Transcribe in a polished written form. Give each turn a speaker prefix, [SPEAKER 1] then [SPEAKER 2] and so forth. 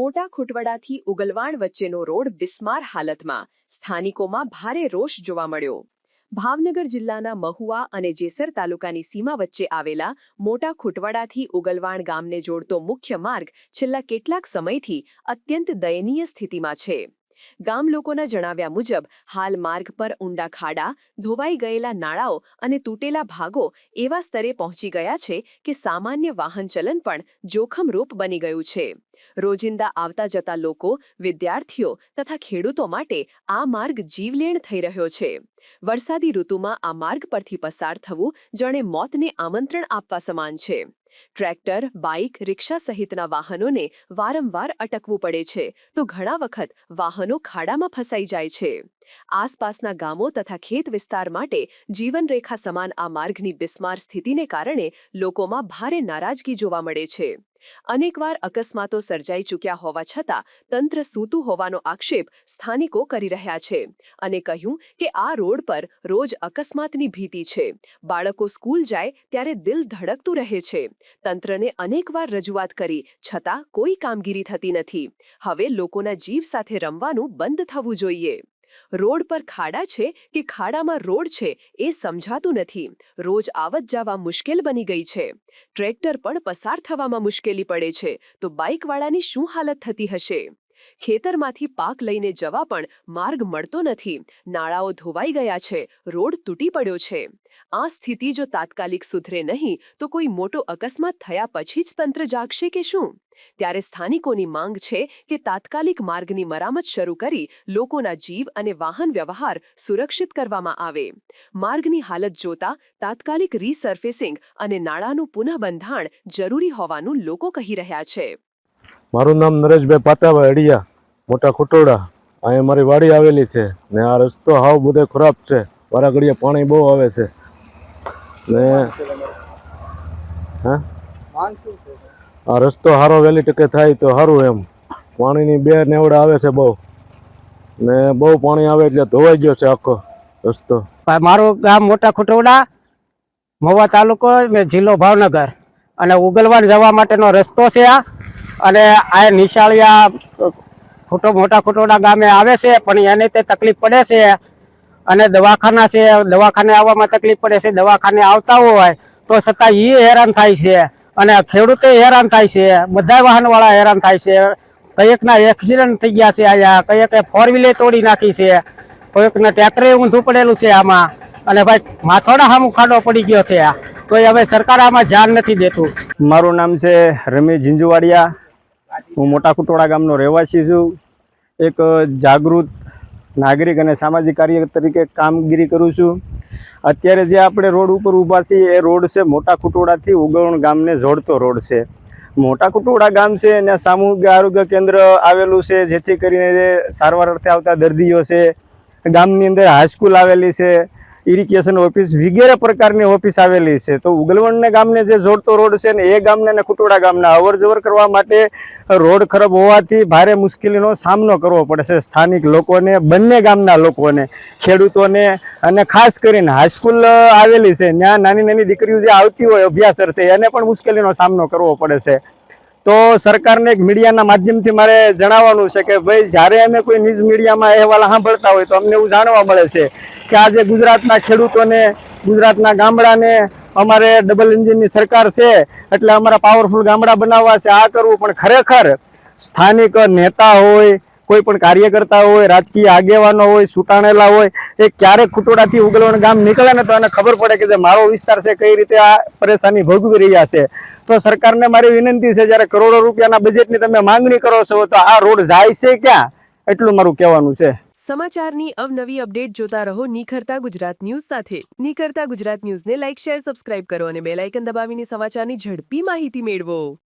[SPEAKER 1] મોટા ખુટવડાથી ઉગલવાણ વચ્ચેનો રોડ બિસ્માર હાલતમાં, સ્થાનિકોમાં ભારે રોષ જોવા મળ્યો। ભાવનગર જિલ્લાના મહુવા અને જેસર તાલુકાની સીમા વચ્ચે આવેલા મોટા ખુટવડાથી ઉગલવાણ ગામને જોડતો મુખ્ય માર્ગ છેલ્લા કેટલાક સમયથી અત્યંત દયનીય સ્થિતિમાં છે। ગામ લોકોના જણાવ્યા મુજબ હાલ માર્ગ પર ઊંડા ખાડા, ધોવાઈ ગયેલા નાળાઓ અને તૂટેલા ભાગો એવા સ્તરે પહોંચી ગયા છે કે સામાન્ય વાહન ચલન પણ જોખમરૂપ બની ગયું છે। રોજિંદા આવતા જતા લોકો, વિદ્યાર્થીઓ તથા ખેડૂતો માટે આ માર્ગ જીવલેણ થઈ રહ્યો છે। વરસાદી ઋતુમાં આ માર્ગ પરથી પસાર થવું જાણે મોતને આમંત્રણ આપવા સમાન છે। ટ્રેક્ટર, બાઇક, રિક્ષા સહિતના વાહનોને વારંવાર અટકવું પડે છે તો ઘણા વખત વાહનો ખાડામાં ફસાઈ જાય છે। આસપાસના ગામો તથા ખેત વિસ્તાર માટે જીવનરેખા સમાન આ માર્ગની બિસ્માર સ્થિતિને કારણે લોકોમાં ભારે નારાજગી જોવા મળે છે। અનેકવાર અકસ્માતો સર્જાઈ ચૂક્યા હોવા છતાં તંત્ર સૂતું હોવાનો આક્ષેપ સ્થાનિકો કરી રહ્યા છે અને કહ્યું કે આ રોડ પર રોજ અકસ્માતની ભીતિ છે। બાળકો સ્કૂલ જાય ત્યારે દિલ ધડકતું રહે છે। તંત્રને અનેકવાર રજૂઆત કરી છતાં કોઈ કામગીરી થતી નથી। હવે લોકોના જીવ સાથે રમવાનું બંધ થવું જોઈએ। રોડ પર ખાડા છે કે ખાડામાં રોડ છે એ સમજાતું નથી। રોજ આવત જવા મુશ્કેલ બની ગઈ છે। ટ્રેક્ટર પણ પસાર થવામાં મુશ્કેલી પડે છે તો બાઇકવાળાની શું હાલત થતી હશે? ખેતરમાંથી પાક લઈને જવા પણ માર્ગ મળતો નથી। નાળાઓ ધોવાઈ ગયા છે, રોડ તૂટી પડ્યો છે। આ સ્થિતિ જો તાત્કાલિક સુધરે નહીં તો કોઈ મોટો અકસ્માત થયા પછી જ તંત્ર જાગશે કે શું? ત્યારે સ્થાનિકોની માંગ છે કે તાત્કાલિક માર્ગની મરામત શરૂ કરી લોકોના જીવ અને વાહન વ્યવહાર સુરક્ષિત કરવામાં આવે। માર્ગની હાલત જોતા તાત્કાલિક રીસર્ફેસિંગ અને નાળાનું પુનઃબંધાણ જરૂરી હોવાનું લોકો કહી રહ્યા છે।
[SPEAKER 2] મારું નામ નરેશભાઈ પાતાભાઈ અડિયા, મોટા ખુટોડા। અહીંયા મારી વાડી આવેલી છે ને આ રસ્તો હાવ બધો ખરાબ છે। વારા ઘડીએ પાણી બહુ આવે છે ને આ રસ્તો સારો વહેલી ટકે થાય તો સારું એમ। પાણીની બે નેવડા આવે છે બહુ ને બહુ પાણી આવે એટલે ધોવાઈ ગયો છે આખો રસ્તો।
[SPEAKER 3] મારું ગામ મોટા ખુટોડા, મહુવા તાલુકો, જિલ્લો ભાવનગર અને ઉગલવાણ જવા માટેનો રસ્તો છે આ। અને આ નિશાળિયા મોટા ખુટોડા ગામે આવે છે પણ એને તે તકલીફ પડે છે અને દવાખાના છે, દવાખાને આવવામાં તકલીફ પડે છે। દવાખાને આવતા હોય તો છતાં એ હેરાન થાય છે અને ખેડૂતો હેરાન થાય છે, બધા વાહનવાળા હેરાન થાય છે। કયેકના એક્સિડન્ટ થઈ ગયા છે અહીંયા, કયેકે ફોર વ્હીલે તોડી નાખી છે, કયેકના ટ્રેક્ટરે ઊંધું પડેલું છે આમાં અને ભાઈ માથોડા સામું ખાડો પડી ગયો છે તો હવે સરકાર આમાં ધ્યાન નથી દેતું।
[SPEAKER 4] મારું નામ છે રમેશ ઝીંઝુવાડિયા, હું મોટા ખુટોડા ગામનો રહેવાસી છું। એક જાગૃત નાગરિક અને સામાજિક કાર્ય તરીકે કામગીરી કરું છું। અત્યારે જે આપણે રોડ ઉપર ઊભા છીએ એ રોડ છે મોટા ખુટોડાથી ઉગલવાણ ગામને જોડતો રોડ છે। મોટા ખુટોડા ગામ છે ત્યાં સામૂહિક આરોગ્ય કેન્દ્ર આવેલું છે જેથી કરીને સારવાર અર્થે આવતા દર્દીઓ છે। ગામની અંદર હાઈસ્કૂલ આવેલી છે, ઇરિગેશન ઓફિસ વગેરે પ્રકારની ઓફિસ આવેલી છે। તો ઉગલવાણ ગામને જે જોડતો રોડ છે ને એ ગામને અને ખુટોડા ગામના અવર જવર કરવા માટે રોડ ખરાબ હોવાથી ભારે મુશ્કેલીનો સામનો કરવો પડે છે સ્થાનિક લોકોને, બંને ગામના લોકોને, ખેડૂતોને અને ખાસ કરીને હાઈસ્કૂલ આવેલી છે ત્યાં નાની નાની દીકરીઓ જે આવતી હોય અભ્યાસ અર્થે એને પણ મુશ્કેલીનો સામનો કરવો પડે છે। તો સરકારને એક મીડિયાના માધ્યમથી મારે જણાવવાનું છે કે ભાઈ જ્યારે અમે કોઈ ન્યૂઝ મીડિયામાં અહેવાલ સાંભળતા હોય તો અમને એવું જાણવા મળે છે કે આજે ગુજરાતના ખેડૂતોને, ગુજરાતના ગામડાને અમારે ડબલ એન્જિનની સરકાર છે એટલે અમારા પાવરફુલ ગામડા બનાવવા છે, આ કરવું। પણ ખરેખર સ્થાનિક નેતા હોય, કોઈ પણ કાર્યકર્તા હોય, રાજકીય આગેવાનો હોય, સુટાણેલા હોય, એ ક્યારેક ખુટોડાથી ઉગલવાણ ગામ નીકળે ને તો એને ખબર પડે કે જે મારો વિસ્તાર છે કઈ રીતે આ પરેશાની ભોગવી રહ્યા છે। તો સરકારને મારી વિનંતી છે, જ્યારે કરોડો રૂપિયાના બજેટની તમે માંગણી કરો છો તો આ રોડ જાય છે ક્યાં, એટલું મારું કહેવાનું છે।
[SPEAKER 1] સમાચારની અવનવી અપડેટ જોતા રહો નિખરતા ગુજરાત ન્યૂઝ સાથે। નિખરતા ગુજરાત ન્યૂઝને લાઇક, શેર, સબસ્ક્રાઇબ કરો અને બેલ આઇકન દબાવીને સમાચારની ઝડપી માહિતી મેળવો।